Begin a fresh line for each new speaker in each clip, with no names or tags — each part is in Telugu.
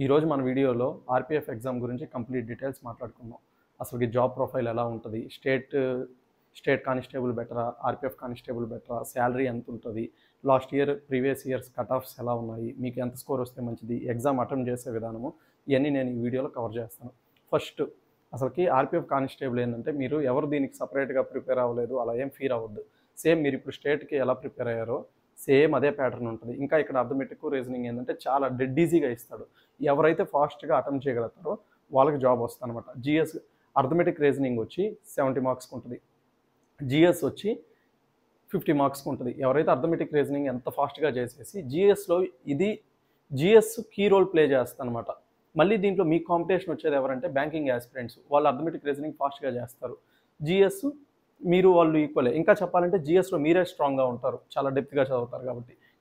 ఈరోజు మన వీడియోలో ఆర్పిఎఫ్ ఎగ్జామ్ గురించి కంప్లీట్ డీటెయిల్స్ మాట్లాడుకుందాం. అసలు ఈ జాబ్ ప్రొఫైల్ ఎలా ఉంటుంది, స్టేట్ కానిస్టేబుల్ బెటరా, ఆర్పిఎఫ్ కానిస్టేబుల్ బెటరా, శాలరీ ఎంత ఉంటుంది, last year previous years cut offs ఎలా ఉన్నాయి, మీకు ఎంత స్కోర్ వస్తే మంచిది, ఎగ్జామ్ అటెంప్ట్ చేసే విధానము, ఇవన్నీ నేను ఈ వీడియోలో కవర్ చేస్తాను. ఫస్ట్ అసలుకి ఆర్పిఎఫ్ కానిస్టేబుల్ ఏంటంటే మీరు ఎవరు దీనికి సపరేట్గా ప్రిపేర్ అవ్వలేదు అలా ఏం ఫీల్ అవ్వద్దు. సేమ్ మీరు ఇప్పుడు స్టేట్కి ఎలా ప్రిపేర్ అయ్యారో సేమ్ అదే ప్యాటర్న్ ఉంటుంది. ఇంకా ఇక్కడ అర్థమెటిక్ రీజనింగ్ ఏంటంటే చాలా డెడ్ ఈజీగా ఇస్తాడు. ఎవరైతే ఫాస్ట్గా అటెంప్ట్ చేయగలుగుతారో వాళ్ళకి జాబ్ వస్తుంది అనమాట. జిఎస్ అర్థమెటిక్ రీజనింగ్ వచ్చి 70 మార్క్స్కి ఉంటుంది, జిఎస్ వచ్చి 50 మార్క్స్కి ఉంటుంది. ఎవరైతే అర్థమెటిక్ రీజనింగ్ ఎంత ఫాస్ట్గా చేసేసి జిఎస్లో ఇది జిఎస్ కీ రోల్ ప్లే చేస్తుంది అనమాట. మళ్ళీ దీంట్లో మీ కాంపిటీషన్ వచ్చేది ఎవరంటే బ్యాంకింగ్ యాస్పిరెంట్స్, వాళ్ళు అర్థమెటిక్ రీజనింగ్ ఫాస్ట్గా చేస్తారు. జిఎస్ మీరు వాళ్ళు ఈక్వలే. ఇంకా చెప్పాలంటే జిఎస్లో మీరే స్ట్రాంగ్గా ఉంటారు, చాలా డెప్త్గా చదువుతారు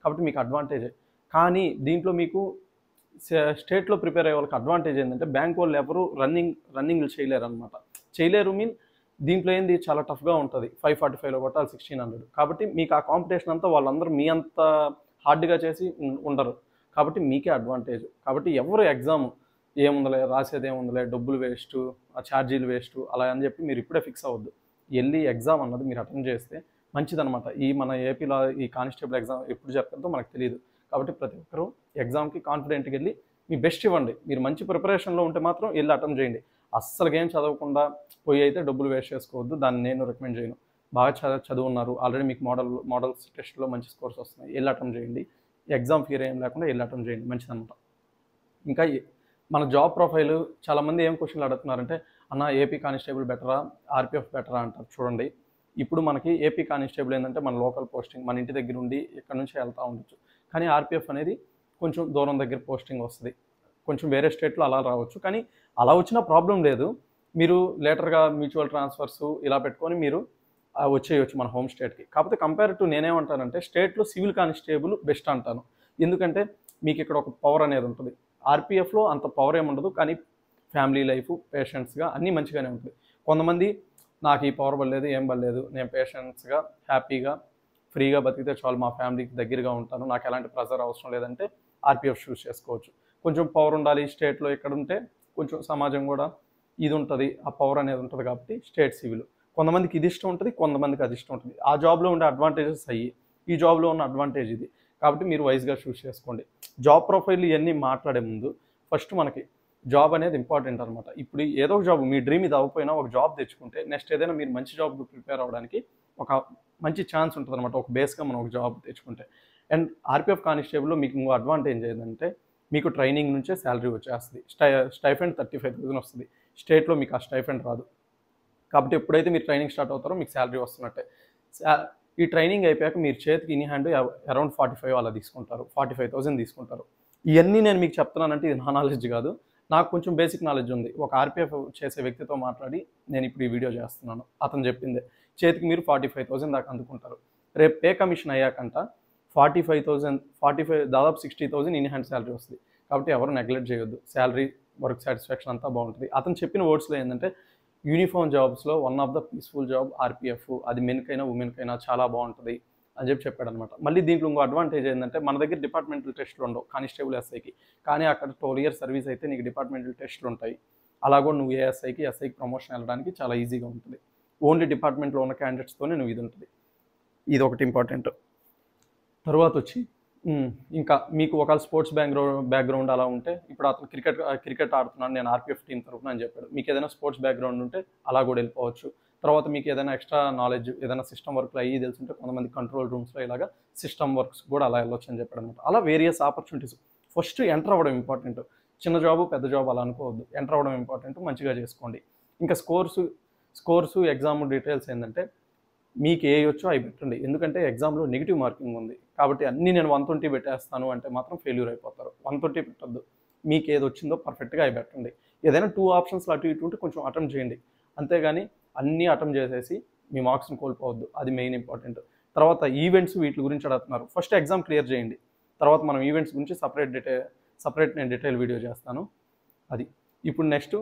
కాబట్టి మీకు అడ్వాంటేజే. కానీ దీంట్లో మీకు స్టేట్లో ప్రిపేర్ అయ్యే వాళ్ళకి అడ్వాంటేజ్ ఏంటంటే బ్యాంక్ వాళ్ళు ఎవరు రన్నింగ్లు చేయలేరు అనమాట. చేయలేరు మీన్ దీంట్లో ఏంది చాలా టఫ్గా ఉంటుంది. 545లో కొట్టాలి 1600. కాబట్టి మీకు ఆ కాంపిటీషన్ అంతా వాళ్ళందరూ మీ అంత హార్డ్గా చేసి ఉండరు. కాబట్టి మీకే అడ్వాంటేజ్. కాబట్టి ఎవరు ఎగ్జామ్ ఏముందలే రాసేది ఏముందలే, డబ్బులు వేస్ట్, ఆ ఛార్జీలు వేస్ట్ అలా అని చెప్పి మీరు ఇప్పుడే ఫిక్స్ అవ్వద్దు. వెళ్ళి ఎగ్జామ్ అన్నది మీరు అటెండ్ చేస్తే మంచిదనమాట. మన ఏపీలో ఈ కానిస్టేబుల్ ఎగ్జామ్ ఎప్పుడు జరుగుతుందో మనకు తెలియదు. కాబట్టి ప్రతి ఒక్కరూ ఎగ్జామ్కి కాన్ఫిడెంట్గా వెళ్ళి మీ బెస్ట్ ఇవ్వండి. మీరు మంచి ప్రిపరేషన్లో ఉంటే మాత్రం వెళ్ళి అటెంప్ట్ చేయండి. అస్సలు ఏం చదవకుండా పోయి అయితే డబ్బులు వేస్ట్ చేసుకోవద్దు. దాన్ని నేను రికమెండ్ చేయను. బాగా చదువున్నారు, ఆల్రెడీ మీకు మోడల్స్ టెస్ట్లో మంచి స్కోర్స్ వస్తున్నాయి, వెళ్ళి అటెంప్ట్ చేయండి. ఎగ్జామ్ ఫియర్ ఏం లేకుండా వెళ్ళి అటెంప్ట్ చేయండి, మంచిదన్నమాట. ఇంకా మన జాబ్ ప్రొఫైల్ చాలామంది ఏం క్వశ్చన్లు అడుగుతున్నారంటే అన్న ఏపీ కానిస్టేబుల్ బెటరా, ఆర్పిఎఫ్ బెటరా అంటారు. చూడండి, ఇప్పుడు మనకి ఏపీ కానిస్టేబుల్ ఏంటంటే మన లోకల్ పోస్టింగ్, మన ఇంటి దగ్గర ఉండి ఇక్కడ నుంచి వెళ్తూ ఉండొచ్చు. కానీ ఆర్పిఎఫ్ అనేది కొంచెం దూరం దగ్గర పోస్టింగ్ వస్తుంది, కొంచెం వేరే స్టేట్లో అలా రావచ్చు. కానీ అలా వచ్చినా ప్రాబ్లం లేదు. మీరు లేటర్గా మ్యూచువల్ ట్రాన్స్ఫర్స్ ఇలా పెట్టుకొని మీరు వచ్చేయచ్చు మన హోమ్ స్టేట్కి. కాకపోతే కంపేర్ టు నేనేమంటానంటే స్టేట్లో సివిల్ కానిస్టేబుల్ బెస్ట్ అంటాను. ఎందుకంటే మీకు ఇక్కడ ఒక పవర్ అనేది ఉంటుంది. ఆర్పిఎఫ్లో అంత పవర్ ఏముండదు, కానీ ఫ్యామిలీ లైఫ్ పేషెంట్స్గా అన్నీ మంచిగానే ఉంటుంది. కొంతమంది నాకు ఈ పవర్ పడలేదు, ఏం పడలేదు, నేను పేషెంట్స్గా హ్యాపీగా ఫ్రీగా బతికితే చాలు, మా ఫ్యామిలీకి దగ్గరగా ఉంటాను, నాకు ఎలాంటి ప్రెజర్ అవసరం లేదంటే ఆర్పిఎఫ్ చూస్ చేసుకోవచ్చు. కొంచెం పవర్ ఉండాలి స్టేట్లో, ఇక్కడ ఉంటే కొంచెం సమాజం కూడా ఇది ఉంటుంది, ఆ పవర్ అనేది ఉంటుంది. కాబట్టి స్టేట్ సివిల్ కొంతమందికి ఇది ఇష్టం ఉంటుంది, కొంతమందికి అది ఇష్టం ఉంటుంది. ఆ జాబ్లో ఉండే అడ్వాంటేజెస్ అయ్యి, ఈ జాబ్లో ఉన్న అడ్వాంటేజ్ ఇది. కాబట్టి మీరు వైజ్గా చూస్ చేసుకోండి. జాబ్ ప్రొఫైల్ ఇవన్నీ మాట్లాడే ముందు ఫస్ట్ మనకి జాబ్ అనేది ఇంపార్టెంట్ అనమాట. ఇప్పుడు ఏదో ఒక జాబ్, మీ డ్రీమ్ ఇది అవ్వకపోయినా ఒక జాబ్ తెచ్చుకుంటే నెక్స్ట్ ఏదైనా మీరు మంచి జాబ్కి ప్రిపేర్ అవ్వడానికి ఒక మంచి ఛాన్స్ ఉంటుంది అనమాట, ఒక బేస్గా మనం ఒక జాబ్ తెచ్చుకుంటే. అండ్ ఆర్పిఎఫ్ కానిస్టేబుల్లో మీకు ఇంకో అడ్వాంటేజ్ ఏంటంటే మీకు ట్రైనింగ్ నుంచే శాలరీ వచ్చేస్తుంది. స్టైఫెండ్ 35,000 వస్తుంది. స్టేట్లో మీకు ఆ స్టైఫెండ్ రాదు. కాబట్టి ఎప్పుడైతే మీరు ట్రైనింగ్ స్టార్ట్ అవుతారో మీకు శాలరీ వస్తున్నట్టే. ఈ ట్రైనింగ్ అయిపోయాక మీరు చేతికి ఇన్ హ్యాండ్ అరౌండ్ 45 అలా తీసుకుంటారు, 45,000 తీసుకుంటారు. ఇవన్నీ నేను మీకు చెప్తున్నానంటే ఇది నా నాలెడ్జ్ కాదు, నాకు కొంచెం బేసిక్ నాలెడ్జ్ ఉంది. ఒక ఆర్పిఎఫ్ చేసే వ్యక్తితో మాట్లాడి నేను ఇప్పుడు ఈ వీడియో చేస్తున్నాను. అతను చెప్పిందే. చేతికి మీరు 45,000 దాకా అందుకుంటారు. రేపు పే కమిషన్ అయ్యాకంట 45,000 దాదాపు 60,000 ఇన్ హ్యాండ్ శాలరీ వస్తుంది. కాబట్టి ఎవరు నెగ్లెక్ట్ చేయొద్దు. శాలరీ, వర్క్ సాటిస్ఫాక్షన్ అంతా బాగుంటుంది. అతను చెప్పిన వర్డ్స్లో ఏంటంటే యూనిఫామ్ జాబ్స్లో one of the peaceful job RPF, అది మెన్కైనా ఉమెన్కైనా చాలా బాగుంటుంది అని చెప్పాడు అనమాట. మళ్ళీ దీంట్లో ఇంకో అడ్వాంటేజ్ ఏంటంటే మన దగ్గర డిపార్ట్మెంటల్ టెస్ట్లు ఉండవు కానిస్టేబుల్ ఎస్ఐకి, కానీ అక్కడ 12 years సర్వీస్ అయితే నీకు డిపార్ట్మెంటల్ టెస్ట్లు ఉంటాయి. అలా కూడా నువ్వు ఎస్ఐకి ప్రమోషన్ వెళ్ళడానికి చాలా ఈజీగా ఉంటుంది. ఓన్లీ డిపార్ట్మెంట్లో ఉన్న క్యాండిడేట్స్తోనే నువ్వు ఇది ఉంటుంది. ఇది ఒకటి ఇంపార్టెంట్. తర్వాత వచ్చి ఇంకా మీకు ఒకవేళ స్పోర్ట్స్ బ్యాక్గ్రౌండ్ అలా ఉంటే, ఇప్పుడు అతను క్రికెట్ ఆడుతున్నాను నేను ఆర్పిఎఫ్ టీం తరఫున అని చెప్పాడు. మీకు ఏదైనా స్పోర్ట్స్ బ్యాక్గ్రౌండ్ ఉంటే అలా కూడా వెళ్ళిపోవచ్చు. తర్వాత మీకు ఏదైనా ఎక్స్ట్రా నాలెడ్జ్, ఏదైనా సిస్టమ్ వర్క్లో అయ్యి తెలుసుంటే కొంతమంది కంట్రోల్ రూమ్స్లో ఇలాగా సిస్టమ్ వర్క్స్ కూడా అలా వెళ్ళొచ్చు అని చెప్పాడు అనమాట. అలా వేరియస్ ఆపర్చునిటీస్. ఫస్ట్ ఎంటర్ అవ్వడం ఇంపార్టెంట్. చిన్న జాబు పెద్ద జాబ్ అలా అనుకోవద్దు, ఎంటర్ అవ్వడం ఇంపార్టెంట్. మంచిగా చేసుకోండి. ఇంకా స్కోర్సు ఎగ్జామ్ డీటెయిల్స్ ఏంటంటే మీకు ఏ వచ్చో అవి పెట్టండి. ఎందుకంటే ఎగ్జామ్లో నెగిటివ్ మార్కింగ్ ఉంది. కాబట్టి అన్నీ నేను 120 పెట్టేస్తాను అంటే మాత్రం ఫెయిల్యూర్ అయిపోతారు. 120 పెట్టద్దు. మీకు ఏది వచ్చిందో పర్ఫెక్ట్గా అవి పెట్టండి. ఏదైనా 2 ఆప్షన్స్లో అటు ఇటు ఉంటే కొంచెం అటెంప్ట్ చేయండి. అంతేగాని అన్నీ అటెంప్ట్ చేసేసి మీ మార్క్స్ని కోల్పోవద్దు. అది మెయిన్ ఇంపార్టెంట్. తర్వాత ఈవెంట్స్ వీటి గురించి అడుగుతున్నారు. ఫస్ట్ ఎగ్జామ్ క్లియర్ చేయండి. తర్వాత మనం ఈవెంట్స్ గురించి సపరేట్ నేను డీటెయిల్ వీడియో చేస్తాను. అది ఇప్పుడు నెక్స్ట్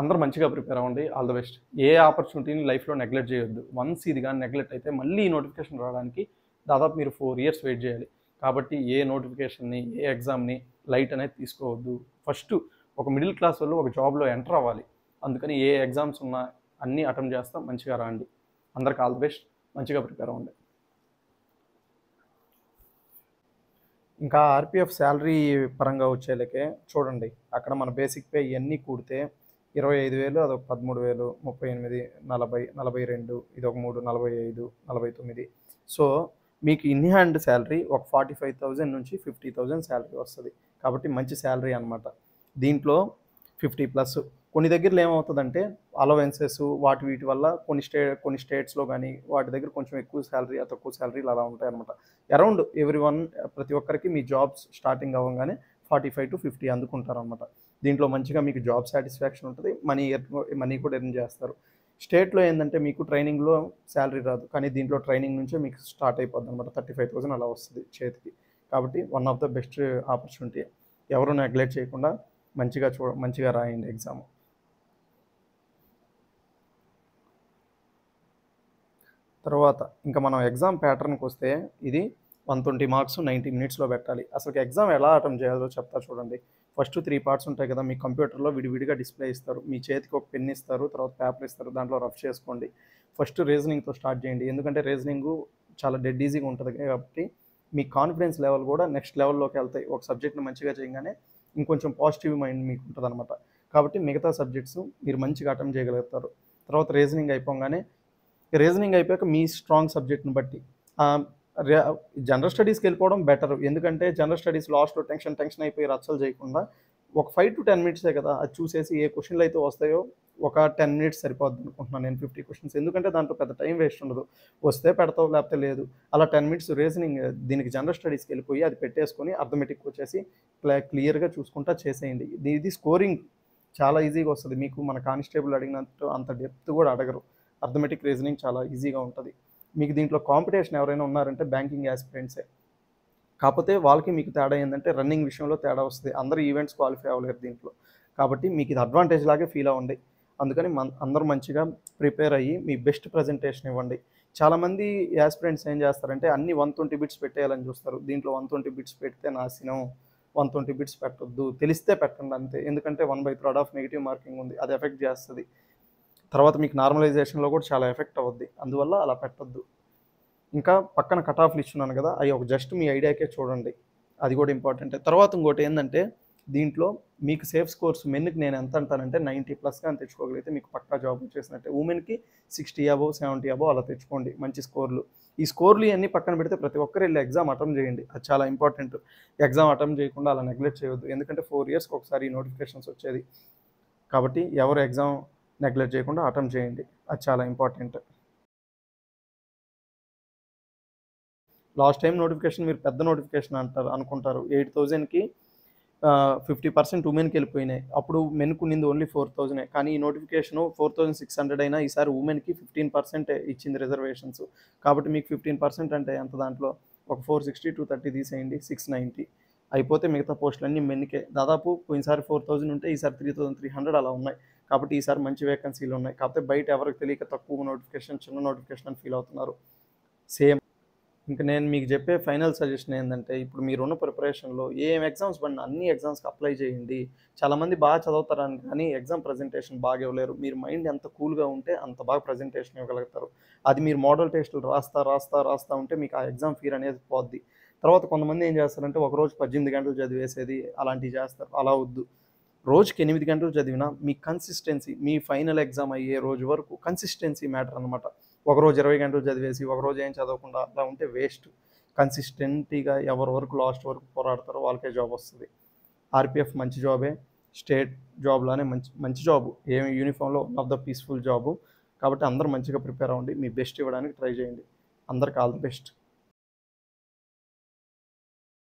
అందరూ మంచిగా ప్రిపేర్ అవ్వండి. All the best. ఏ ఆపర్చునిటీని లైఫ్లో నెగ్లెక్ట్ చేయొద్దు. వన్స్ ఇది కానీ నెగ్లెక్ట్ అయితే మళ్ళీ ఈ నోటిఫికేషన్ రావడానికి దాదాపు మీరు 4 years వెయిట్ చేయాలి. కాబట్టి ఏ నోటిఫికేషన్ని, ఏ ఎగ్జామ్ని లైట్ అనేది తీసుకోవద్దు. ఫస్ట్ ఒక మిడిల్ క్లాస్ వాళ్ళు ఒక జాబ్లో ఎంటర్ అవ్వాలి. అందుకని ఏ ఎగ్జామ్స్ ఉన్నా అన్నీ అటెంప్ట్ చేస్తా, మంచిగా రాండి. అందరికి ఆల్ ది బెస్ట్, మంచిగా ప్రిపేర్ అవ్వండి. ఇంకా ఆర్పిఎఫ్ శాలరీ పరంగా వచ్చేలకే చూడండి, అక్కడ మన బేసిక్ పే ఇవన్నీ కూడితే 25,000, అదొక 13,000, 38, 40, 42, ఇది ఒక 3, 45, 49. సో మీకు ఇన్ హ్యాండ్ శాలరీ ఒక 45,000 నుంచి 50,000 శాలరీ వస్తుంది. కాబట్టి మంచి శాలరీ అనమాట. దీంట్లో 50+. కొన్ని దగ్గరలో ఏమవుతుందంటే అలవెన్సెస్ వీటి వల్ల కొన్ని స్టేట్స్లో కానీ వాటి దగ్గర కొంచెం ఎక్కువ శాలరీ, తక్కువ శాలరీలు అలా ఉంటాయి అనమాట. అరౌండ్ ప్రతి ఒక్కరికి మీ జాబ్స్ స్టార్టింగ్ అవ్వగానే 45 to 50 అందుకుంటారనమాట. దీంట్లో మంచిగా మీకు జాబ్ సాటిస్ఫాక్షన్ ఉంటుంది, మనీ కూడా ఎర్న్ చేస్తారు. స్టేట్లో ఏంటంటే మీకు ట్రైనింగ్లో శాలరీ రాదు, కానీ దీంట్లో ట్రైనింగ్ నుంచే మీకు స్టార్ట్ అయిపోద్ది అనమాట. 35,000 అలా వస్తుంది చేతికి. కాబట్టి one of the best opportunity. ఎవరు నెగ్లెక్ట్ చేయకుండా మంచిగా రాయండి ఎగ్జామ్. తర్వాత ఇంకా మనం ఎగ్జామ్ ప్యాటర్న్కి వస్తే ఇది 120 మార్క్స్ 90 మినిట్స్లో పెట్టాలి. అసలు ఎగ్జామ్ ఎలా అటెంప్ట్ చేయాలో చెప్తా చూడండి. ఫస్ట్ 3 పార్ట్స్ ఉంటాయి కదా, మీ కంప్యూటర్లో విడివిడిగా డిస్ప్లే ఇస్తారు. మీ చేతికి ఒక పెన్ ఇస్తారు, తర్వాత పేపర్ ఇస్తారు, దాంట్లో రఫ్ చేసుకోండి. ఫస్ట్ రీజనింగ్తో స్టార్ట్ చేయండి, ఎందుకంటే రీజనింగ్ చాలా డెడ్ ఈజీగా ఉంటుంది కాబట్టి మీ కాన్ఫిడెన్స్ లెవెల్ కూడా నెక్స్ట్ లెవెల్లోకి వెళ్తాయి. ఒక సబ్జెక్ట్ని మంచిగా చేయగానే ఇంకొంచెం పాజిటివ్ మైండ్ మీకు ఉంటుంది అనమాట. కాబట్టి మిగతా సబ్జెక్ట్స్ మీరు మంచిగా అటెంప్ట్ చేయగలుగుతారు. తర్వాత రీజనింగ్ అయిపోయాక మీ స్ట్రాంగ్ సబ్జెక్ట్ని బట్టి జనరల్ స్టడీస్కి వెళ్ళిపోవడం బెటర్. ఎందుకంటే జనరల్ స్టడీస్ లాస్ట్లో టెన్షన్ అయిపోయి రచ్చలు చేయకుండా ఒక 5 to 10 మినిట్సే కదా, అది చూసేసి ఏ క్వశ్చన్లు అయితే వస్తాయో ఒక 10 మినిట్స్ సరిపోద్ది అనుకుంటున్నాను నేను 50 క్వశ్చన్స్. ఎందుకంటే దాంట్లో పెద్ద టైం వేస్ట్ ఉండదు. వస్తే పెడతావు, లేకపోతే లేదు. అలా 10 మినిట్స్ రీజనింగ్ దీనికి జనరల్ స్టడీస్కి వెళ్ళిపోయి అది పెట్టేసుకొని అర్థమెటిక్ వచ్చేసి క్లియర్గా చూసుకుంటా చేసేయండి. ఇది స్కోరింగ్ చాలా ఈజీగా వస్తుంది. మీకు మన కానిస్టేబుల్ అడిగినట్టు అంత డెప్త్ కూడా అడగరు. అర్థమెటిక్ రీజనింగ్ చాలా ఈజీగా ఉంటుంది. మీకు దీంట్లో కాంపిటీషన్ ఎవరైనా ఉన్నారంటే బ్యాంకింగ్ యాస్పిరెంట్సే. కాకపోతే వాళ్ళకి మీకు తేడా ఏంటంటే రన్నింగ్ విషయంలో తేడా వస్తుంది. అందరూ ఈవెంట్స్ క్వాలిఫై అవ్వలేరు దీంట్లో. కాబట్టి మీకు ఇది అడ్వాంటేజ్ లాగే ఫీల్ అవ్వండి. అందుకని అందరూ మంచిగా ప్రిపేర్ అయ్యి మీ బెస్ట్ ప్రజెంటేషన్ ఇవ్వండి. చాలామంది యాస్పిరెంట్స్ ఏం చేస్తారంటే అన్ని 120 బిట్స్ పెట్టేయాలని చూస్తారు. దీంట్లో 120 బిట్స్ పెడితే నాశనం, 120 బిట్స్ పెట్టొద్దు, తెలిస్తే పెట్టండి అంతే. ఎందుకంటే 1/3 ఆఫ్ నెగిటివ్ మార్కింగ్ ఉంది, అది ఎఫెక్ట్ చేస్తుంది. తర్వాత మీకు నార్మలైజేషన్లో కూడా చాలా ఎఫెక్ట్ అవుద్ది. అందువల్ల అలా పెట్టొద్దు. ఇంకా పక్కన కట్ ఆఫ్లు ఇచ్చున్నాను కదా, అవి ఒక జస్ట్ మీ ఐడియాకే చూడండి, అది కూడా ఇంపార్టెంట్. తర్వాత ఇంకోటి ఏంటంటే దీంట్లో మీకు సేఫ్ స్కోర్స్ మెన్కి నేను ఎంత అంటానంటే 90+ కానీ తెచ్చుకోగలిగితే మీకు పక్కా జాబ్ వచ్చేసినట్టే. ఉమెన్కి 60 above 70 above అలా తెచ్చుకోండి మంచి స్కోర్లు. ఈ స్కోర్లు ఇవన్నీ పక్కన పెడితే ప్రతి ఒక్కరు వెళ్ళి ఎగ్జామ్ అటెంప్ట్ చేయండి, అది చాలా ఇంపార్టెంట్. ఎగ్జామ్ అటెంప్ట్ చేయకుండా అలా నెగ్లెక్ట్ చేయొద్దు, ఎందుకంటే 4 yearsకి ఒకసారి ఈ నోటిఫికేషన్స్ వచ్చేది. కాబట్టి ఎవరు ఎగ్జామ్ నెగ్లెక్ట్ చేయకుండా అటెంప్ట్ చేయండి, అది చాలా ఇంపార్టెంట్. లాస్ట్ టైం నోటిఫికేషన్ మీరు పెద్ద నోటిఫికేషన్ అనుకుంటారు. 8,000కి 50% ఉమెన్కి వెళ్ళిపోయినాయి. అప్పుడు మెన్కు ఉన్నింది ఓన్లీ 4,000. కానీ ఈ నోటిఫికేషన్ 4,600 అయినా ఈసారి ఉమెన్కి 15% ఇచ్చింది రిజర్వేషన్స్. కాబట్టి మీకు 15% అంటే ఎంత, దాంట్లో ఒక 460, 230 తీసేయండి, 690 అయిపోతే మిగతా పోస్టులన్నీ మెన్కే. దాదాపు పోయినసారి 4,000 ఉంటే ఈసారి 3,300 అలా ఉన్నాయి. కాబట్టి ఈసారి మంచి వేకెన్సీలు ఉన్నాయి. కాకపోతే బయట ఎవరికి తెలియక తక్కువ నోటిఫికేషన్, చిన్న నోటిఫికేషన్ అని ఫీల్ అవుతున్నారు. సేమ్ ఇంకా నేను మీకు చెప్పే ఫైనల్ సజెషన్ ఏంటంటే ఇప్పుడు మీరున్న ప్రిపరేషన్లో ఏం ఎగ్జామ్స్ పడినా అన్ని ఎగ్జామ్స్కి అప్లై చేయండి. చాలామంది బాగా చదువుతారని కానీ ఎగ్జామ్ ప్రజెంటేషన్ బాగా ఇవ్వలేరు. మీరు మైండ్ ఎంత కూల్గా ఉంటే అంత బాగా ప్రజెంటేషన్ ఇవ్వగలుగుతారు. అది మీరు మోడల్ టెస్టులు రాస్తా ఉంటే మీకు ఆ ఎగ్జామ్ ఫీర్ అనేది పోద్ది. తర్వాత కొంతమంది ఏం చేస్తారంటే ఒకరోజు 18 గంటలు చదివేసేది అలాంటివి చేస్తారు. అలా వద్దు. రోజుకి 8 గంటలు చదివినా మీ కన్సిస్టెన్సీ, మీ ఫైనల్ ఎగ్జామ్ అయ్యే రోజు వరకు కన్సిస్టెన్సీ మ్యాటర్ అనమాట. ఒకరోజు 20 గంటలు చదివేసి ఒకరోజు ఏం చదవకుండా అలా ఉంటే వేస్ట్. కన్సిస్టెంట్గా ఎవరి వరకు లాస్ట్ వరకు పోరాడతారో వాళ్ళకే జాబ్ వస్తుంది. ఆర్పిఎఫ్ మంచి జాబే, స్టేట్ జాబ్లోనే మంచి జాబు, ఏమి యూనిఫామ్లో one of the peaceful job. కాబట్టి అందరూ మంచిగా ప్రిపేర్ అవ్వండి, మీ బెస్ట్ ఇవ్వడానికి ట్రై చేయండి. అందరికి ఆల్ ది బెస్ట్.